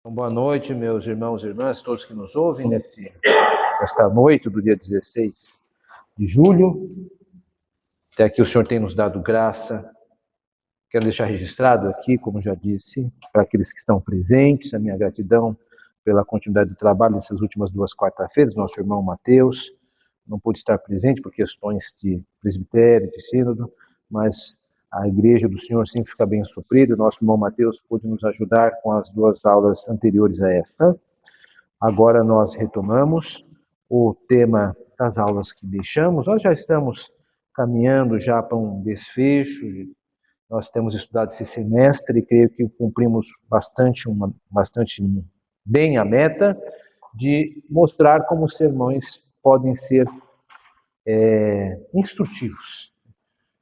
Boa noite, meus irmãos e irmãs, todos que nos ouvem nesta noite do dia 16 de julho. Até aqui o Senhor tem nos dado graça. Quero deixar registrado aqui, como já disse, para aqueles que estão presentes, a minha gratidão pela continuidade do trabalho nessas últimas duas quarta-feiras. Nosso irmão Mateus não pôde estar presente por questões de presbitério, de sínodo, mas a igreja do Senhor sempre fica bem suprida. Nosso irmão Mateus pôde nos ajudar com as duas aulas anteriores a esta. Agora nós retomamos o tema das aulas que deixamos. Nós já estamos caminhando já para um desfecho. Nós temos estudado esse semestre e creio que cumprimos bastante bem a meta de mostrar como os sermões podem ser instrutivos.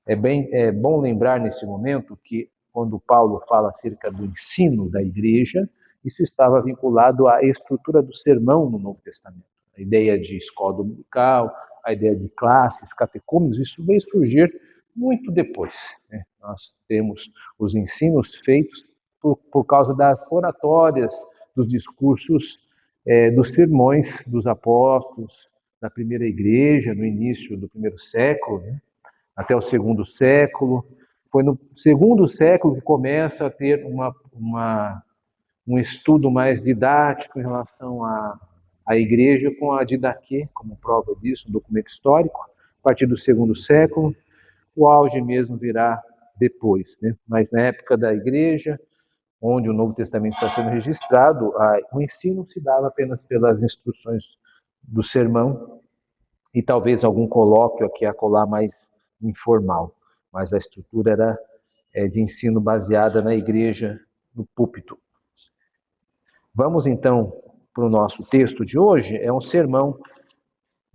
É bom lembrar nesse momento que quando Paulo fala acerca do ensino da igreja, isso estava vinculado à estrutura do sermão no Novo Testamento. A ideia de escola dominical, a ideia de classes, catecúmenos, isso veio surgir muito depois. Nós temos os ensinos feitos por causa das oratórias, dos discursos, dos sermões dos apóstolos, da primeira igreja, no início do primeiro século, até o segundo século. Foi no segundo século que começa a ter um estudo mais didático em relação à igreja, com a Didaquê como prova disso, um documento histórico. A partir do segundo século, o auge mesmo virá depois, Mas na época da igreja, onde o Novo Testamento está sendo registrado, o ensino se dava apenas pelas instruções do sermão e talvez algum colóquio aqui e acolá mais informal, mas a estrutura era de ensino baseada na igreja, no púlpito. Vamos então para o nosso texto de hoje. É um sermão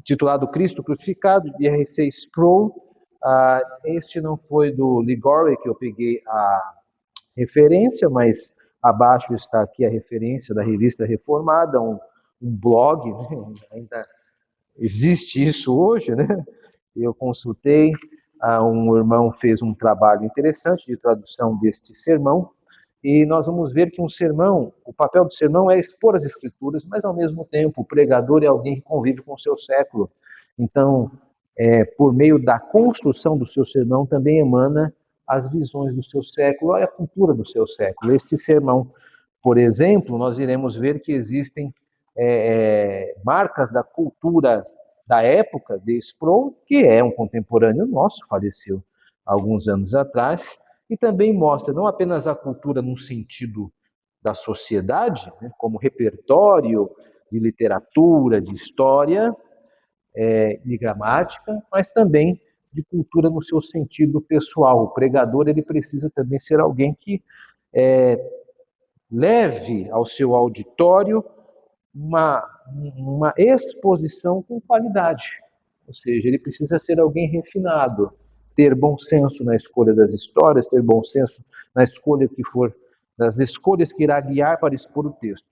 titulado Cristo Crucificado, de R.C. Sproul. Este não foi do Ligori que eu peguei a referência, mas abaixo está aqui a referência da Revista Reformada, um blog, ainda existe isso hoje, Eu consultei, um irmão fez um trabalho interessante de tradução deste sermão, e nós vamos ver que um sermão, o papel do sermão é expor as escrituras, mas ao mesmo tempo o pregador é alguém que convive com o seu século. Então, por meio da construção do seu sermão, também emana as visões do seu século, a cultura do seu século. Este sermão, por exemplo, nós iremos ver que existem marcas da cultura da época de Sproul, que é um contemporâneo nosso, faleceu há alguns anos atrás, e também mostra não apenas a cultura no sentido da sociedade, como repertório de literatura, de história, de gramática, mas também de cultura no seu sentido pessoal. O pregador ele precisa também ser alguém que leve ao seu auditório uma exposição com qualidade. Ou seja, ele precisa ser alguém refinado, ter bom senso na escolha das histórias, ter bom senso na escolha das escolhas que irá guiar para expor o texto.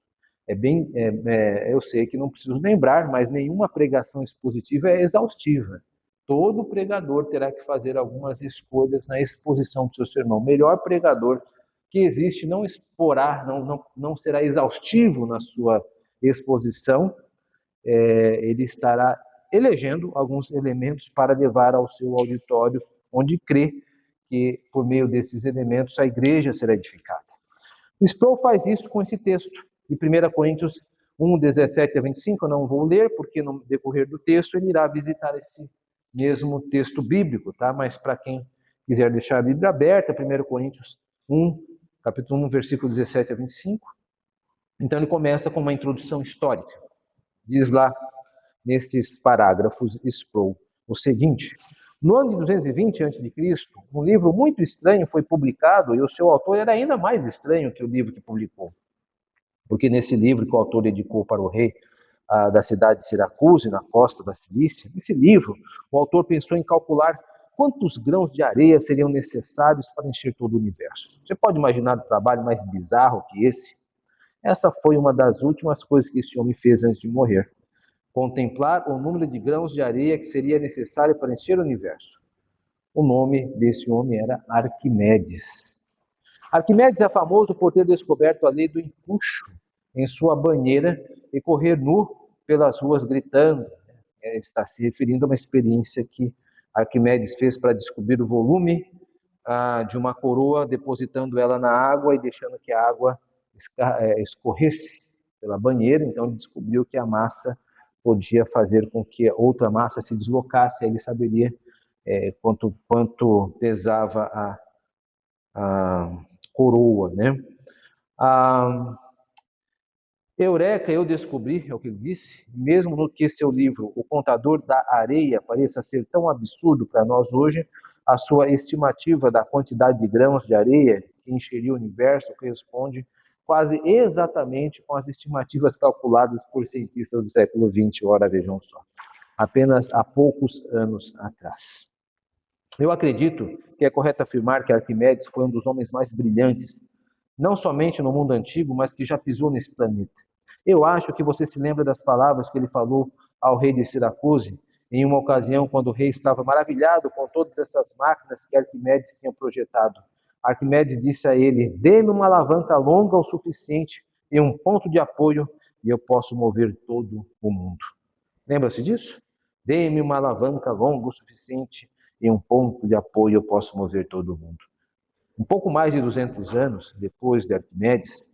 Eu sei que não preciso lembrar, mas nenhuma pregação expositiva é exaustiva. Todo pregador terá que fazer algumas escolhas na exposição do seu sermão. O melhor pregador que existe não exporá, não será exaustivo na sua exposição, ele estará elegendo alguns elementos para levar ao seu auditório, onde crê que, por meio desses elementos, a igreja será edificada. Sproul faz isso com esse texto, de 1 Coríntios 1, 17 a 25, eu não vou ler, porque no decorrer do texto ele irá visitar esse mesmo texto bíblico, tá? Mas para quem quiser deixar a Bíblia aberta, 1 Coríntios 1, capítulo 1, versículo 17 a 25, então ele começa com uma introdução histórica. Diz lá, nestes parágrafos, Sproul, o seguinte: no ano de 220 a.C., um livro muito estranho foi publicado, e o seu autor era ainda mais estranho que o livro que publicou. Porque nesse livro que o autor dedicou para o rei da cidade de Siracuse, na costa da Cilícia, nesse livro, o autor pensou em calcular quantos grãos de areia seriam necessários para encher todo o universo. Você pode imaginar um trabalho mais bizarro que esse? Essa foi uma das últimas coisas que esse homem fez antes de morrer. Contemplar o número de grãos de areia que seria necessário para encher o universo. O nome desse homem era Arquimedes. Arquimedes é famoso por ter descoberto a lei do empuxo. em sua banheira e correr nu pelas ruas gritando. Está se referindo a uma experiência que Arquimedes fez para descobrir o volume de uma coroa, depositando ela na água e deixando que a água escorresse pela banheira. Então ele descobriu que a massa podia fazer com que outra massa se deslocasse. Aí ele saberia quanto pesava a coroa, né? Eureka, eu descobri, é o que ele disse, mesmo no que seu livro, O Contador da Areia, pareça ser tão absurdo para nós hoje, a sua estimativa da quantidade de grãos de areia que encheria o universo corresponde quase exatamente com as estimativas calculadas por cientistas do século XX, ora vejam só, apenas há poucos anos atrás. Eu acredito que é correto afirmar que Arquimedes foi um dos homens mais brilhantes, não somente no mundo antigo, mas que já pisou nesse planeta. Eu acho que você se lembra das palavras que ele falou ao rei de Siracuse, em uma ocasião quando o rei estava maravilhado com todas essas máquinas que Arquimedes tinha projetado. Arquimedes disse a ele: dê-me uma alavanca longa o suficiente e um ponto de apoio e eu posso mover todo o mundo. Lembra-se disso? Dê-me uma alavanca longa o suficiente e um ponto de apoio eu posso mover todo o mundo. Um pouco mais de 200 anos depois de Arquimedes,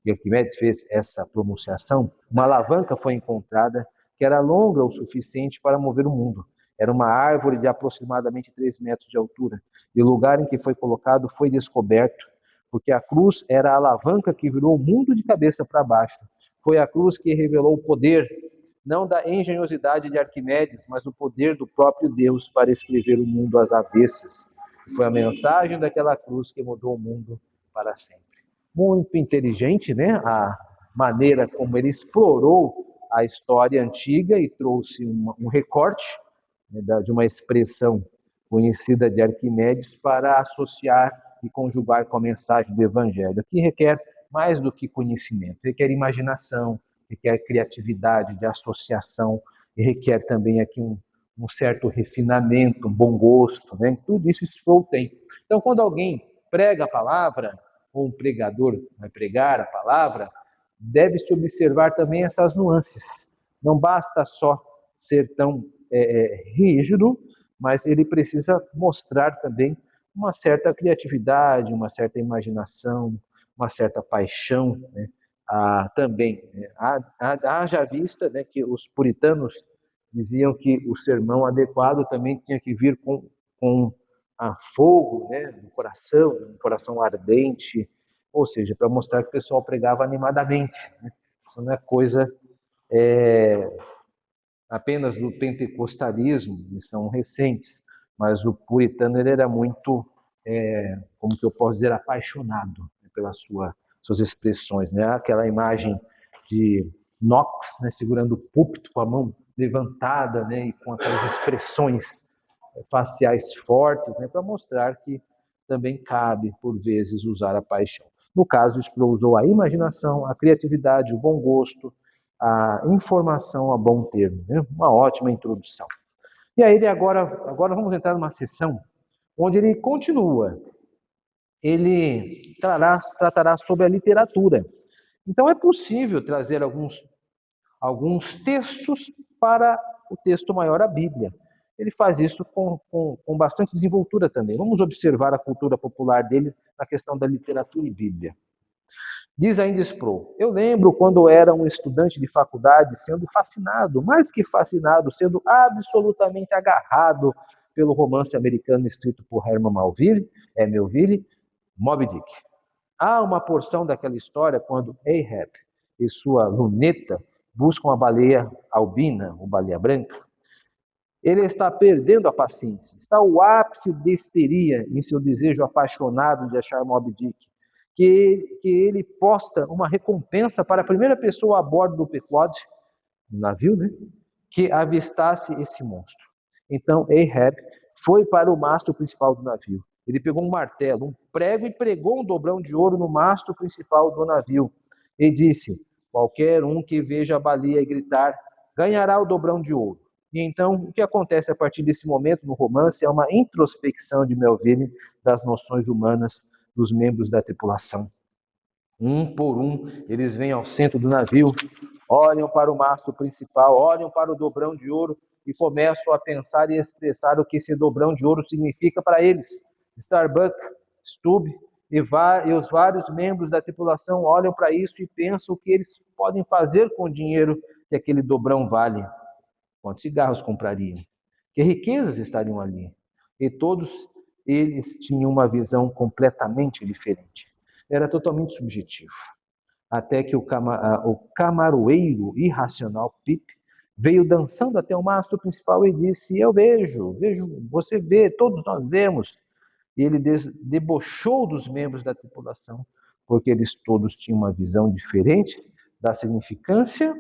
que Arquimedes fez essa pronunciação, uma alavanca foi encontrada que era longa o suficiente para mover o mundo. Era uma árvore de aproximadamente 3 metros de altura. E o lugar em que foi colocado foi descoberto, porque a cruz era a alavanca que virou o mundo de cabeça para baixo. Foi a cruz que revelou o poder, não da engenhosidade de Arquimedes, mas o poder do próprio Deus para escrever o mundo às avessas. Foi a mensagem daquela cruz que mudou o mundo para sempre. Muito inteligente, né? A maneira como ele explorou a história antiga e trouxe um recorte, né, de uma expressão conhecida de Arquimedes para associar e conjugar com a mensagem do Evangelho, que requer mais do que conhecimento, requer imaginação, requer criatividade de associação e requer também aqui um certo refinamento, um bom gosto, né? Tudo isso Sproul tem. Então, quando alguém prega a palavra, ou um pregador vai pregar a palavra, deve-se observar também essas nuances. Não basta só ser tão rígido, mas ele precisa mostrar também uma certa criatividade, uma certa imaginação, uma certa paixão, né? Também. Haja vista, né, que os puritanos diziam que o sermão adequado também tinha que vir com fogo, né, no coração, um coração ardente, ou seja, para mostrar que o pessoal pregava animadamente. Né? Isso não é coisa apenas do pentecostalismo, eles são recentes, mas o puritano ele era muito, como que eu posso dizer, apaixonado, né, pelas suas expressões. Né? Aquela imagem de Knox, né, segurando o púlpito com a mão levantada, né, e com aquelas expressões faciais fortes, né, para mostrar que também cabe, por vezes, usar a paixão. No caso, Sproul usou a imaginação, a criatividade, o bom gosto, a informação a bom termo. Né? Uma ótima introdução. E aí, agora vamos entrar numa sessão onde ele continua. Ele tratará sobre a literatura. Então, é possível trazer alguns textos para o texto maior, a Bíblia. Ele faz isso com bastante desenvoltura também. Vamos observar a cultura popular dele na questão da literatura e Bíblia. Diz ainda Sproul: eu lembro quando era um estudante de faculdade sendo fascinado, mais que fascinado, sendo absolutamente agarrado pelo romance americano escrito por Herman Melville, Moby Dick. Há uma porção daquela história quando Ahab e sua luneta buscam a baleia albina, ou baleia branca. Ele está perdendo a paciência, está ao ápice de histeria em seu desejo apaixonado de achar Moby Dick, que ele posta uma recompensa para a primeira pessoa a bordo do Pequod, no navio, né, que avistasse esse monstro. Então Ahab foi para o mastro principal do navio. Ele pegou um martelo, um prego e pregou um dobrão de ouro no mastro principal do navio. E disse: qualquer um que veja a baleia e gritar, ganhará o dobrão de ouro. E então, o que acontece a partir desse momento no romance é uma introspecção de Melville das noções humanas dos membros da tripulação. Um por um, eles vêm ao centro do navio, olham para o mastro principal, olham para o dobrão de ouro e começam a pensar e expressar o que esse dobrão de ouro significa para eles. Starbuck, Stubb e os vários membros da tripulação olham para isso e pensam o que eles podem fazer com o dinheiro que aquele dobrão vale. Quantos cigarros comprariam? Que riquezas estariam ali? E todos eles tinham uma visão completamente diferente. Era totalmente subjetivo. Até que o camaroeiro irracional Pip veio dançando até o mastro principal e disse: eu vejo, você vê, todos nós vemos. E ele debochou dos membros da tripulação, porque eles todos tinham uma visão diferente da significância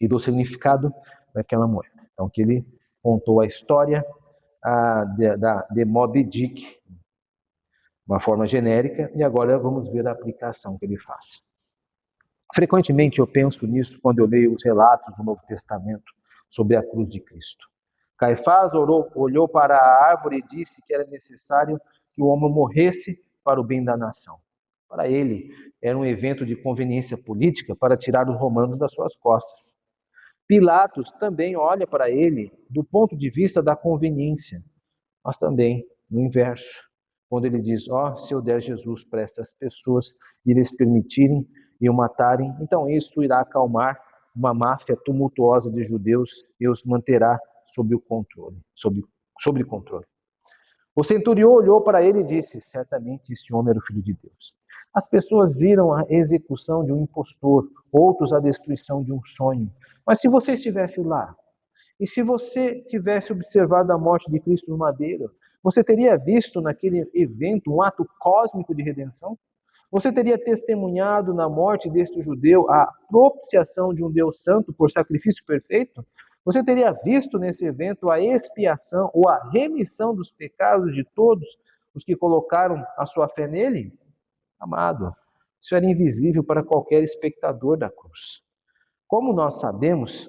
e do significado daquela moeda. Então, que ele contou a história de Moby Dick, uma forma genérica, e agora vamos ver a aplicação que ele faz. Frequentemente eu penso nisso quando eu leio os relatos do Novo Testamento sobre a cruz de Cristo. Caifás olhou para a árvore e disse que era necessário que o homem morresse para o bem da nação. Para ele, era um evento de conveniência política para tirar os romanos das suas costas. Pilatos também olha para ele do ponto de vista da conveniência, mas também no inverso, quando ele diz: se eu der Jesus para essas pessoas e eles permitirem e o matarem, então isso irá acalmar uma máfia tumultuosa de judeus e os manterá sob o controle, sob controle. O centurião olhou para ele e disse: certamente esse homem era o Filho de Deus. As pessoas viram a execução de um impostor, outros a destruição de um sonho. Mas se você estivesse lá, e se você tivesse observado a morte de Cristo no madeiro, você teria visto naquele evento um ato cósmico de redenção? Você teria testemunhado na morte deste judeu a propiciação de um Deus santo por sacrifício perfeito? Você teria visto nesse evento a expiação ou a remissão dos pecados de todos os que colocaram a sua fé nele? Amado, isso era invisível para qualquer espectador da cruz. Como nós sabemos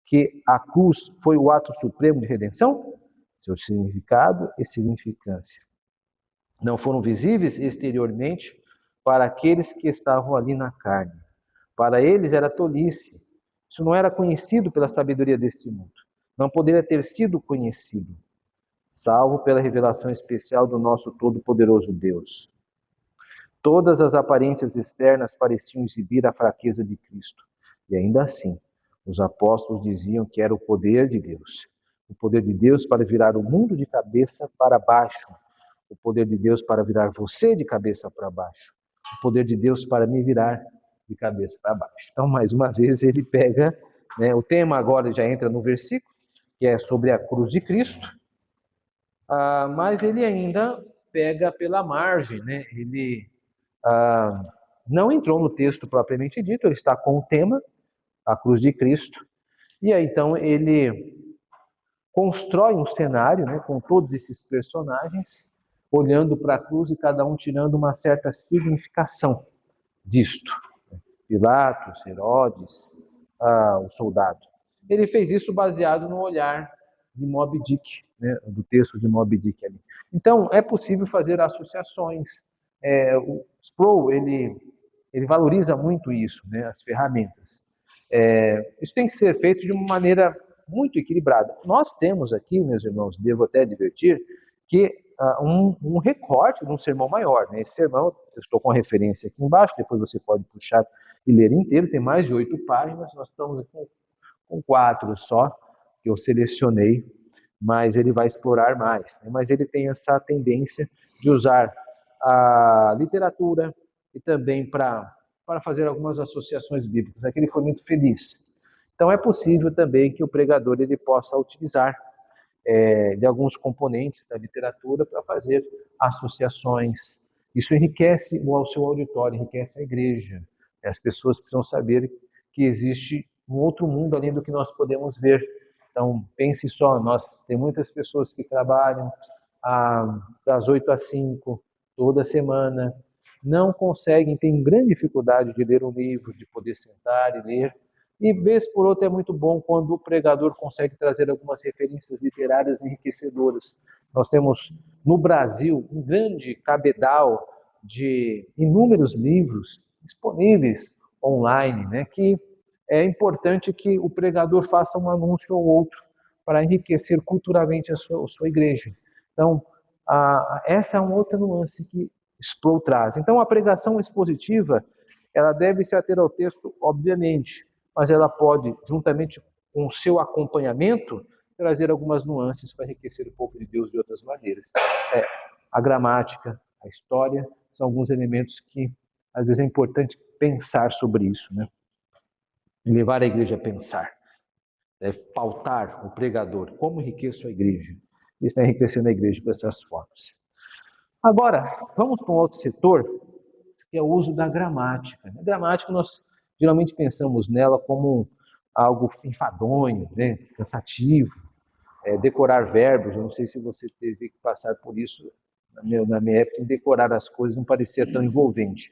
que a cruz foi o ato supremo de redenção? Seu significado e significância não foram visíveis exteriormente para aqueles que estavam ali na carne. Para eles era tolice. Isso não era conhecido pela sabedoria deste mundo. Não poderia ter sido conhecido, salvo pela revelação especial do nosso todo-poderoso Deus. Todas as aparências externas pareciam exibir a fraqueza de Cristo. E ainda assim, os apóstolos diziam que era o poder de Deus. O poder de Deus para virar o mundo de cabeça para baixo. O poder de Deus para virar você de cabeça para baixo. O poder de Deus para me virar de cabeça para baixo. Então, mais uma vez, ele pega, o tema agora já entra no versículo, que é sobre a cruz de Cristo, mas ele ainda pega pela margem, ele não entrou no texto propriamente dito, ele está com o tema, a cruz de Cristo, e aí então ele constrói um cenário, com todos esses personagens, olhando para a cruz e cada um tirando uma certa significação disto. Pilatos, Herodes, o soldado. Ele fez isso baseado no olhar de Moby Dick, do texto de Moby Dick ali. Então, é possível fazer associações. O Sproul, ele valoriza muito isso, as ferramentas. Isso tem que ser feito de uma maneira muito equilibrada. Nós temos aqui, meus irmãos, devo até advertir, que um recorte de um sermão maior. Esse sermão, eu estou com a referência aqui embaixo, depois você pode puxar e ler inteiro, tem mais de 8 páginas, nós estamos aqui com 4 só, que eu selecionei, mas ele vai explorar mais. Mas ele tem essa tendência de usar a literatura e também para fazer algumas associações bíblicas. Aqui ele foi muito feliz. Então é possível também que o pregador ele possa utilizar de alguns componentes da literatura para fazer associações. Isso enriquece o seu auditório, enriquece a igreja. As pessoas precisam saber que existe um outro mundo além do que nós podemos ver. Então, pense só, tem muitas pessoas que trabalham das 8 às 5, toda semana, não conseguem, têm grande dificuldade de ler um livro, de poder sentar e ler. E, vez por outra, é muito bom quando o pregador consegue trazer algumas referências literárias enriquecedoras. Nós temos, no Brasil, um grande cabedal de inúmeros livros disponíveis online, né, que é importante que o pregador faça um anúncio ou outro para enriquecer culturalmente a sua igreja. Então, essa é uma outra nuance que Sproul traz. Então, a pregação expositiva, ela deve se ater ao texto, obviamente, mas ela pode, juntamente com o seu acompanhamento, trazer algumas nuances para enriquecer o povo de Deus de outras maneiras. A gramática, a história, são alguns elementos que, às vezes, é importante pensar sobre isso, né? Levar a igreja a pensar, pautar o pregador, como enriqueço a igreja. Isso está enriquecendo a igreja dessas formas. Agora, vamos para um outro setor, que é o uso da gramática. A gramática, nós geralmente pensamos nela como algo enfadonho, né? Cansativo, decorar verbos. Eu não sei se você teve que passar por isso na minha época, decorar as coisas não parecia tão envolvente.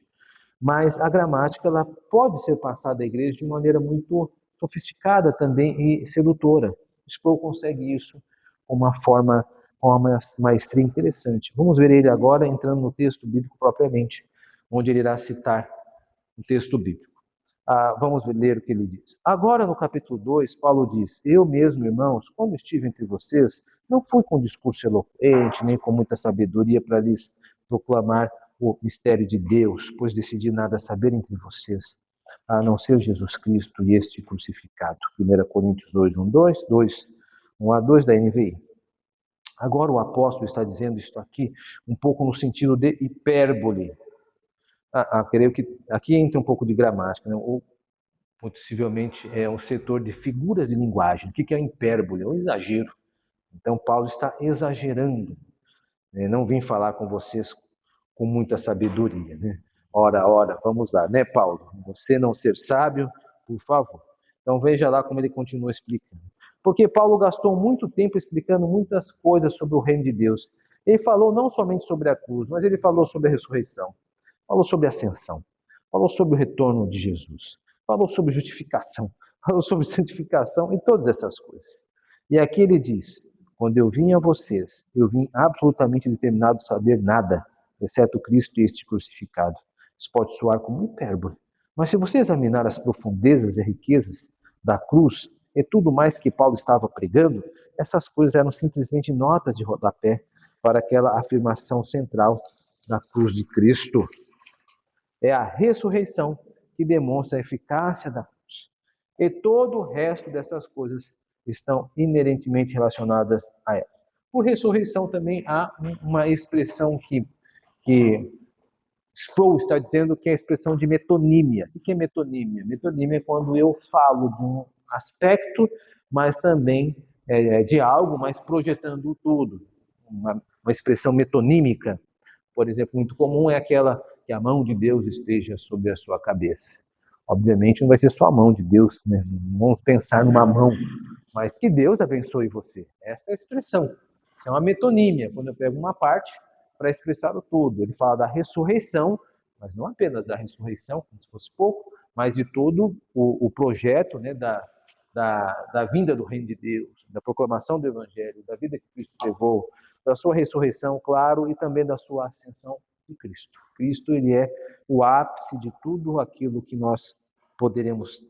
Mas a gramática, ela pode ser passada à igreja de maneira muito sofisticada também e sedutora. Sproul consegue isso com uma maestria interessante. Vamos ver ele agora entrando no texto bíblico propriamente, onde ele irá citar o texto bíblico. Vamos ler o que ele diz. Agora, no capítulo 2, Paulo diz: Eu mesmo, irmãos, quando estive entre vocês, não fui com discurso eloquente, nem com muita sabedoria para lhes proclamar o mistério de Deus, pois decidi nada saber entre vocês, a não ser Jesus Cristo e este crucificado. 1 Coríntios 2, 1 a 2 da NVI. Agora o apóstolo está dizendo isto aqui um pouco no sentido de hipérbole. Creio que aqui entra um pouco de gramática, né? Ou possivelmente é um setor de figuras de linguagem. O que é hipérbole? É um exagero. Então Paulo está exagerando. Não vim falar com vocês com muita sabedoria, né? Ora, vamos lá, né, Paulo? Você não ser sábio, por favor. Então veja lá como ele continua explicando. Porque Paulo gastou muito tempo explicando muitas coisas sobre o reino de Deus. Ele falou não somente sobre a cruz, mas ele falou sobre a ressurreição, falou sobre a ascensão, falou sobre o retorno de Jesus, falou sobre justificação, falou sobre santificação e todas essas coisas. E aqui ele diz: quando eu vim a vocês, eu vim absolutamente determinado a saber nada, exceto Cristo e este crucificado. Isso pode soar como hipérbole, mas se você examinar as profundezas e riquezas da cruz e tudo mais que Paulo estava pregando, essas coisas eram simplesmente notas de rodapé para aquela afirmação central da cruz de Cristo. É a ressurreição que demonstra a eficácia da cruz. E todo o resto dessas coisas estão inerentemente relacionadas a ela. Por ressurreição também há uma expressão que Sproul está dizendo que é a expressão de metonímia. O que é metonímia? Metonímia é quando eu falo de um aspecto, mas também de algo, mas projetando tudo. Uma expressão metonímica, por exemplo, muito comum é aquela que a mão de Deus esteja sobre a sua cabeça. Obviamente não vai ser só a mão de Deus, né? Não vamos pensar numa mão, mas que Deus abençoe você. Essa é a expressão. Isso é uma metonímia, quando eu pego uma parte para expressar o todo. Ele fala da ressurreição, mas não apenas da ressurreição, como se fosse pouco, mas de todo o projeto, né, da vinda do reino de Deus, da proclamação do evangelho, da vida que Cristo levou, da sua ressurreição, claro, e também da sua ascensão de Cristo. Cristo, ele é o ápice de tudo aquilo que nós poderemos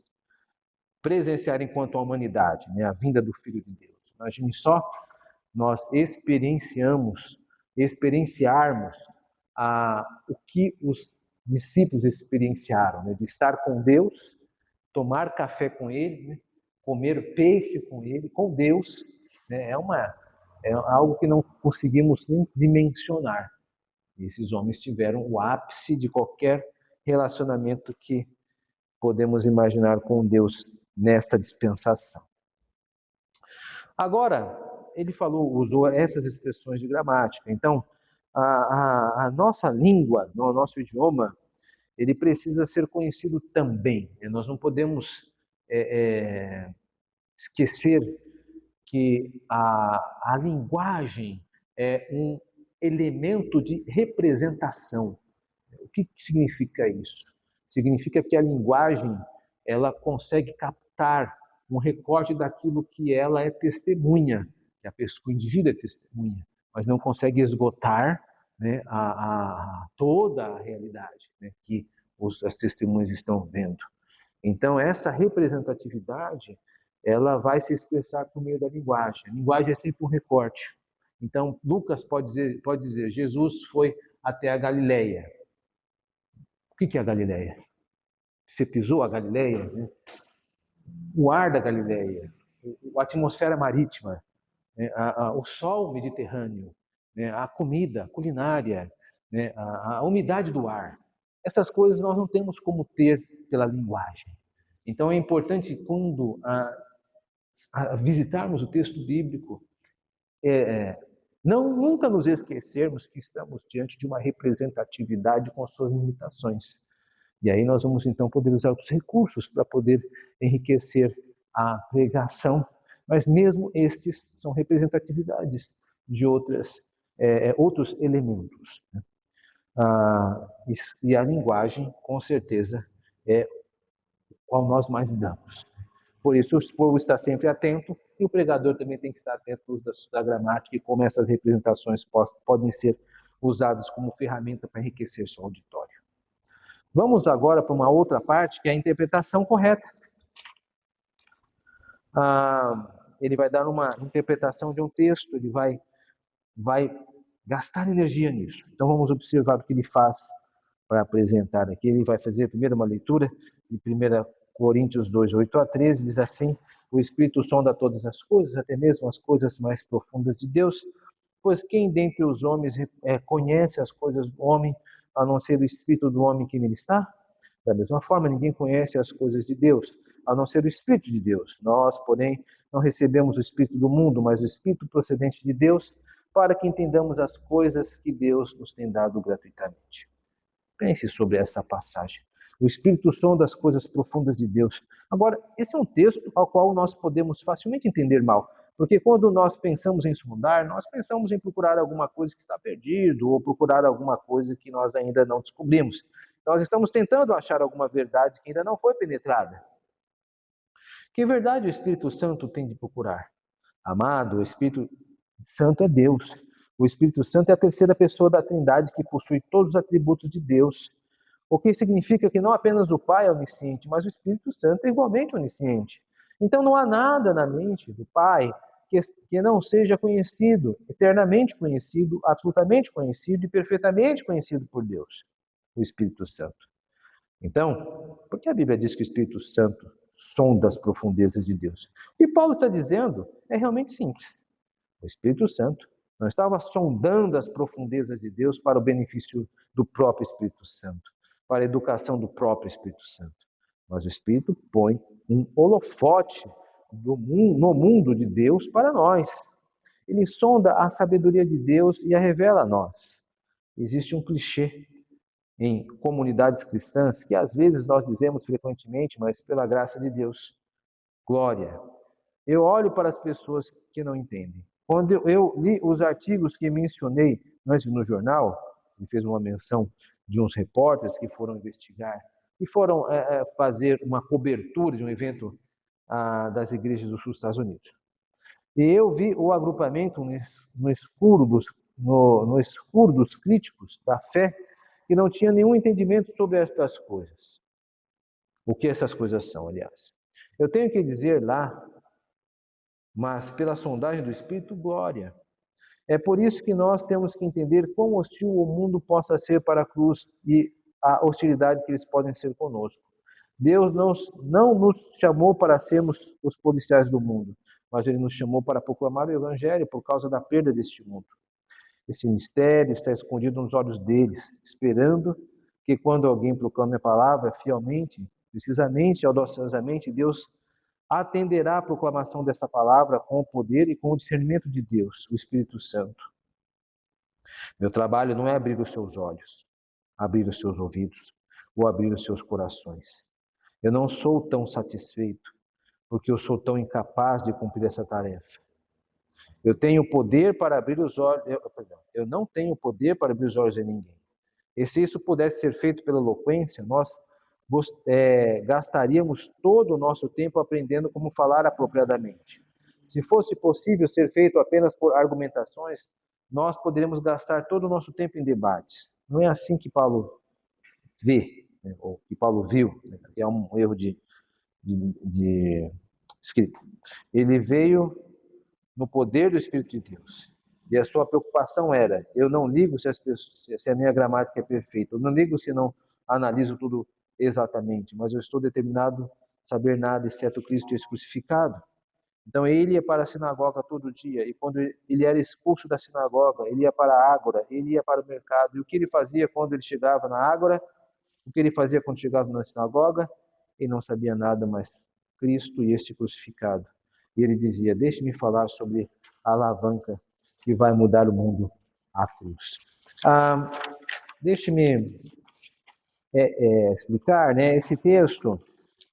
presenciar enquanto a humanidade, né? A vinda do Filho de Deus. Imagine só, nós experienciarmos o que os discípulos experienciaram, né? De estar com Deus, tomar café com Ele, né? Comer peixe com Ele, com Deus, né? É algo que não conseguimos nem dimensionar. E esses homens tiveram o ápice de qualquer relacionamento que podemos imaginar com Deus nesta dispensação. Agora, ele usou essas expressões de gramática. Então, a nossa língua, o nosso idioma, ele precisa ser conhecido também. Nós não podemos esquecer que a linguagem é um elemento de representação. O que significa isso? Significa que a linguagem ela consegue captar um recorte daquilo que ela é testemunha, que a pessoa, o indivíduo é testemunha, mas não consegue esgotar, né, toda a realidade, né, que as testemunhas estão vendo. Então, essa representatividade, ela vai se expressar por meio da linguagem. A linguagem é sempre um recorte. Então, Lucas pode dizer, Jesus foi até a Galileia. O que é a Galileia? Você pisou a Galileia? Né? O ar da Galileia, a atmosfera marítima, né? O sol mediterrâneo, né? A comida, a culinária, né? A umidade do ar. Essas coisas nós não temos como ter pela linguagem. Então é importante quando visitarmos o texto bíblico, nunca nos esquecermos que estamos diante de uma representatividade com suas limitações. E aí nós vamos então poder usar outros recursos para poder enriquecer a pregação, mas mesmo estes são representatividades de outros elementos. Né? E a linguagem, com certeza, é qual nós mais lidamos. Por isso, o povo está sempre atento e o pregador também tem que estar atento ao uso da gramática e como essas representações podem ser usadas como ferramenta para enriquecer seu auditório. Vamos agora para uma outra parte, que é a interpretação correta. Ele vai dar uma interpretação de um texto, ele vai gastar energia nisso. Então vamos observar o que ele faz para apresentar aqui. Ele vai fazer primeiro uma leitura de 1 Coríntios 2, 8 a 13, diz assim: o Espírito sonda todas as coisas, até mesmo as coisas mais profundas de Deus, pois quem dentre os homens conhece as coisas do homem, a não ser o Espírito do homem que nele está? Da mesma forma, ninguém conhece as coisas de Deus, a não ser o Espírito de Deus. Nós, porém, não recebemos o Espírito do mundo, mas o Espírito procedente de Deus, para que entendamos as coisas que Deus nos tem dado gratuitamente. Pense sobre esta passagem. O Espírito sonda as coisas profundas de Deus. Agora, esse é um texto ao qual nós podemos facilmente entender mal, porque quando nós pensamos em sondar, nós pensamos em procurar alguma coisa que está perdido ou procurar alguma coisa que nós ainda não descobrimos. Nós estamos tentando achar alguma verdade que ainda não foi penetrada. Que verdade o Espírito Santo tem de procurar? Amado, o Espírito Santo é Deus. O Espírito Santo é a terceira pessoa da Trindade que possui todos os atributos de Deus. O que significa que não apenas o Pai é onisciente, mas o Espírito Santo é igualmente onisciente. Então não há nada na mente do Pai que não seja conhecido, eternamente conhecido, absolutamente conhecido e perfeitamente conhecido por Deus, o Espírito Santo. Então, por que a Bíblia diz que o Espírito Santo sonda as profundezas de Deus? O que Paulo está dizendo é realmente simples. O Espírito Santo não estava sondando as profundezas de Deus para o benefício do próprio Espírito Santo, para a educação do próprio Espírito Santo. Mas o Espírito põe um holofote no mundo de Deus para nós. Ele sonda a sabedoria de Deus e a revela a nós. Existe um clichê em comunidades cristãs que às vezes nós dizemos frequentemente, mas pela graça de Deus, glória. Eu olho para as pessoas que não entendem. Quando eu li os artigos que mencionei antes no jornal, ele fez uma menção de uns repórteres que foram investigar e foram fazer uma cobertura de um evento das igrejas do sul dos Estados Unidos. E eu vi o agrupamento no escuro dos críticos da fé que não tinha nenhum entendimento sobre estas coisas. O que essas coisas são, aliás. Eu tenho que dizer lá, mas pela sondagem do Espírito, glória. É por isso que nós temos que entender quão hostil o mundo possa ser para a cruz e a hostilidade que eles podem ser conosco. Deus não nos chamou para sermos os policiais do mundo, mas Ele nos chamou para proclamar o Evangelho por causa da perda deste mundo. Esse mistério está escondido nos olhos deles, esperando que quando alguém proclame a palavra fielmente, precisamente, audaciosamente, Deus atenderá à proclamação dessa palavra com o poder e com o discernimento de Deus, o Espírito Santo. Meu trabalho não é abrir os seus olhos, abrir os seus ouvidos ou abrir os seus corações. Eu não sou tão satisfeito porque eu sou tão incapaz de cumprir essa tarefa. Eu tenho poder para abrir os olhos, eu não tenho poder para abrir os olhos de ninguém. E se isso pudesse ser feito pela eloquência, nós gastaríamos todo o nosso tempo aprendendo como falar apropriadamente. Se fosse possível ser feito apenas por argumentações, nós poderemos gastar todo o nosso tempo em debates. Não é assim que Paulo vê, né, ou que Paulo viu, né, que é um erro de escrita. Ele veio no poder do Espírito de Deus. E a sua preocupação era: eu não ligo se a minha gramática é perfeita, eu não ligo se não analiso tudo exatamente, mas eu estou determinado a saber nada exceto Cristo crucificado. Então ele ia para a sinagoga todo dia, e quando ele era expulso da sinagoga, ele ia para a ágora, ele ia para o mercado. E o que ele fazia quando ele chegava na ágora? O que ele fazia quando chegava na sinagoga? Ele não sabia nada, mas Cristo e este crucificado. E ele dizia: deixe-me falar sobre a alavanca que vai mudar o mundo, a cruz. Deixe-me explicar, né? Esse texto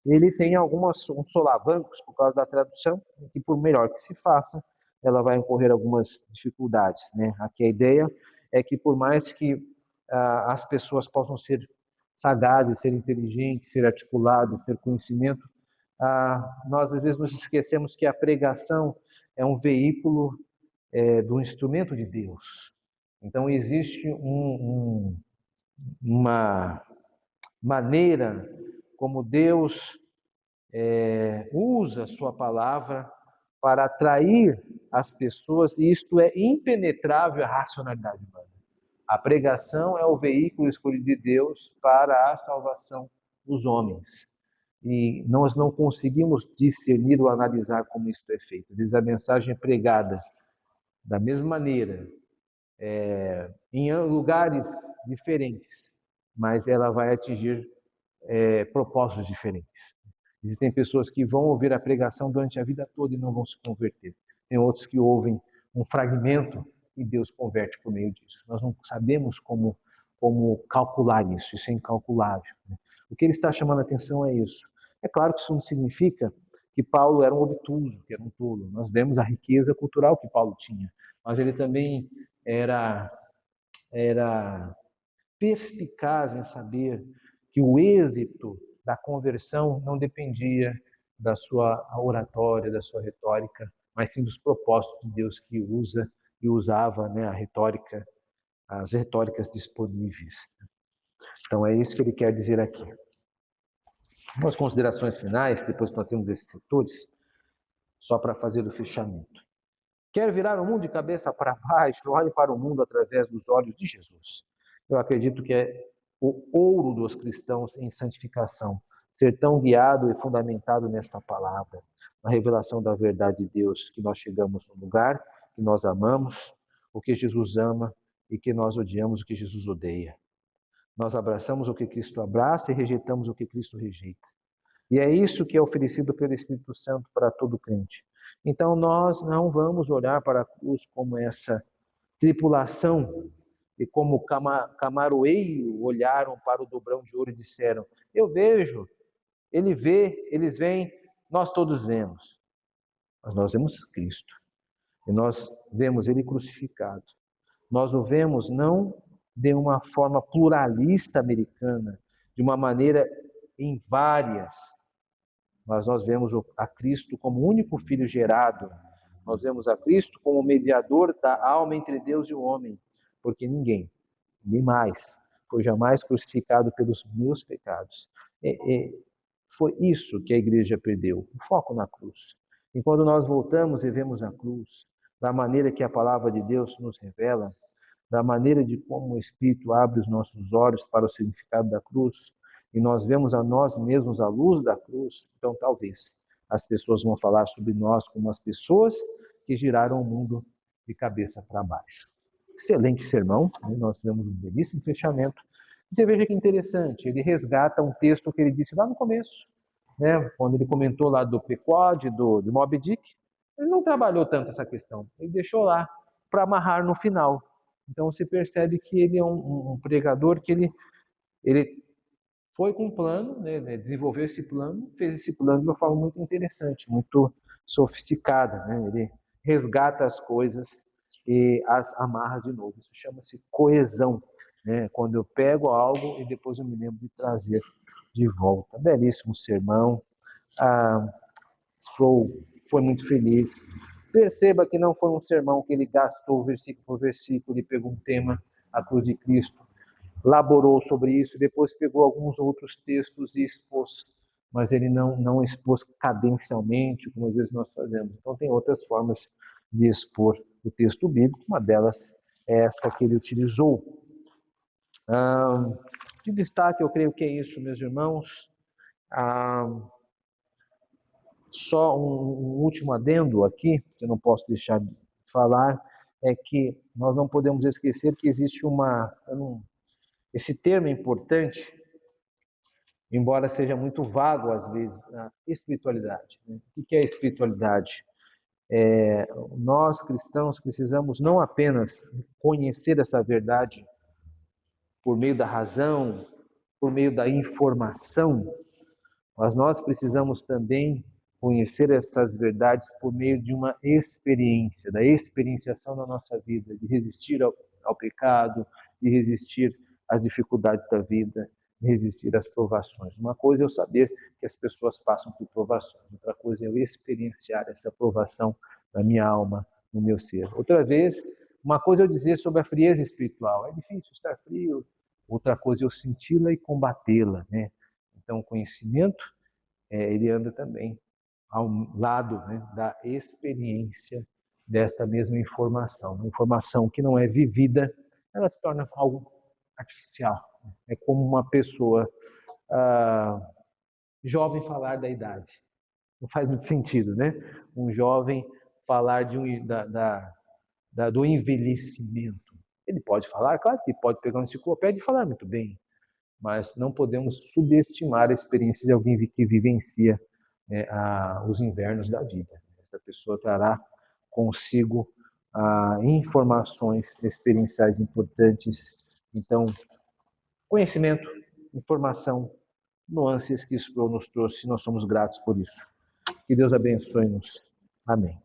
ele tem alguns solavancos por causa da tradução, que por melhor que se faça, ela vai incorrer algumas dificuldades, né? Aqui a ideia é que por mais que as pessoas possam ser sagazes, ser inteligentes, ser articuladas, ter conhecimento, nós às vezes nos esquecemos que a pregação é um veículo do instrumento de Deus. Então existe uma maneira como Deus usa a sua palavra para atrair as pessoas, e isto é impenetrável à racionalidade humana. A pregação é o veículo escolhido de Deus para a salvação dos homens. E nós não conseguimos discernir ou analisar como isso é feito. Diz a mensagem é pregada da mesma maneira, em lugares diferentes, mas ela vai atingir propósitos diferentes. Existem pessoas que vão ouvir a pregação durante a vida toda e não vão se converter. Tem outros que ouvem um fragmento e Deus converte por meio disso. Nós não sabemos como calcular isso é incalculável. Né? O que ele está chamando a atenção é isso. É claro que isso não significa que Paulo era um obtuso, que era um tolo. Nós vemos a riqueza cultural que Paulo tinha, mas ele também era perspicaz em saber que o êxito da conversão não dependia da sua oratória, da sua retórica, mas sim dos propósitos de Deus que usa e usava, né, a retórica, as retóricas disponíveis. Então é isso que ele quer dizer aqui. Umas considerações finais, depois que nós temos esses setores, só para fazer o fechamento. Quer virar o mundo de cabeça para baixo? Olhe para o mundo através dos olhos de Jesus. Eu acredito que é o ouro dos cristãos em santificação, ser tão guiado e fundamentado nesta palavra, na revelação da verdade de Deus, que nós chegamos no lugar que nós amamos, o que Jesus ama, e que nós odiamos o que Jesus odeia. Nós abraçamos o que Cristo abraça e rejeitamos o que Cristo rejeita. E é isso que é oferecido pelo Espírito Santo para todo crente. Então nós não vamos olhar para a cruz como essa tripulação e como camaroeiro olharam para o dobrão de ouro e disseram: eu vejo, ele vê, eles veem, nós todos vemos. Mas nós vemos Cristo e nós vemos ele crucificado. Nós o vemos não de uma forma pluralista americana, de uma maneira em várias, mas nós vemos a Cristo como o único Filho gerado. Nós vemos a Cristo como o mediador da alma entre Deus e o homem, porque ninguém mais foi jamais crucificado pelos meus pecados. Foi isso que a igreja perdeu, o foco na cruz. E quando nós voltamos e vemos a cruz, da maneira que a palavra de Deus nos revela, da maneira de como o Espírito abre os nossos olhos para o significado da cruz, e nós vemos a nós mesmos à luz da cruz, então talvez as pessoas vão falar sobre nós como as pessoas que giraram o mundo de cabeça para baixo. Excelente sermão, né? Nós tivemos um belíssimo fechamento. Você veja que interessante, ele resgata um texto que ele disse lá no começo, né? Quando ele comentou lá do Pequod, de Moby Dick, ele não trabalhou tanto essa questão, ele deixou lá para amarrar no final. Então você percebe que ele é um pregador que ele foi com um plano, né, desenvolveu esse plano, fez esse plano de uma forma muito interessante, muito sofisticada. Né? Ele resgata as coisas e as amarra de novo. Isso chama-se coesão. Né? Quando eu pego algo e depois eu me lembro de trazer de volta. Belíssimo sermão. Sproul foi muito feliz. Perceba que não foi um sermão que ele gastou versículo por versículo, ele pegou um tema, a cruz de Cristo, laborou sobre isso, depois pegou alguns outros textos e expôs, mas ele não expôs cadencialmente, como às vezes nós fazemos. Então tem outras formas de expor o texto bíblico, uma delas é essa que ele utilizou. De destaque, eu creio que é isso, meus irmãos. Só um último adendo aqui, que eu não posso deixar de falar, é que nós não podemos esquecer que existe esse termo é importante, embora seja muito vago às vezes, a espiritualidade. Né? O que é a espiritualidade? Nós cristãos precisamos não apenas conhecer essa verdade por meio da razão, por meio da informação, mas nós precisamos também conhecer essas verdades por meio de uma experiência, da experienciação na nossa vida, de resistir ao pecado, de resistir às dificuldades da vida, de resistir às provações. Uma coisa é eu saber que as pessoas passam por provações, outra coisa é eu experienciar essa provação na minha alma, no meu ser. Outra vez, uma coisa é eu dizer sobre a frieza espiritual, é difícil estar frio, outra coisa é eu senti-la e combatê-la, né? Então, o conhecimento, ele anda também ao lado, né, da experiência desta mesma informação. Uma informação que não é vivida, ela se torna algo artificial. É como uma pessoa jovem falar da idade. Não faz muito sentido, né? Um jovem falar do envelhecimento. Ele pode falar, claro que pode pegar uma enciclopédia e falar muito bem, mas não podemos subestimar a experiência de alguém que vivencia os invernos da vida. Essa pessoa trará consigo informações experienciais importantes. Então, conhecimento, informação, nuances que isso nos trouxe, nós somos gratos por isso. Que Deus abençoe-nos. Amém.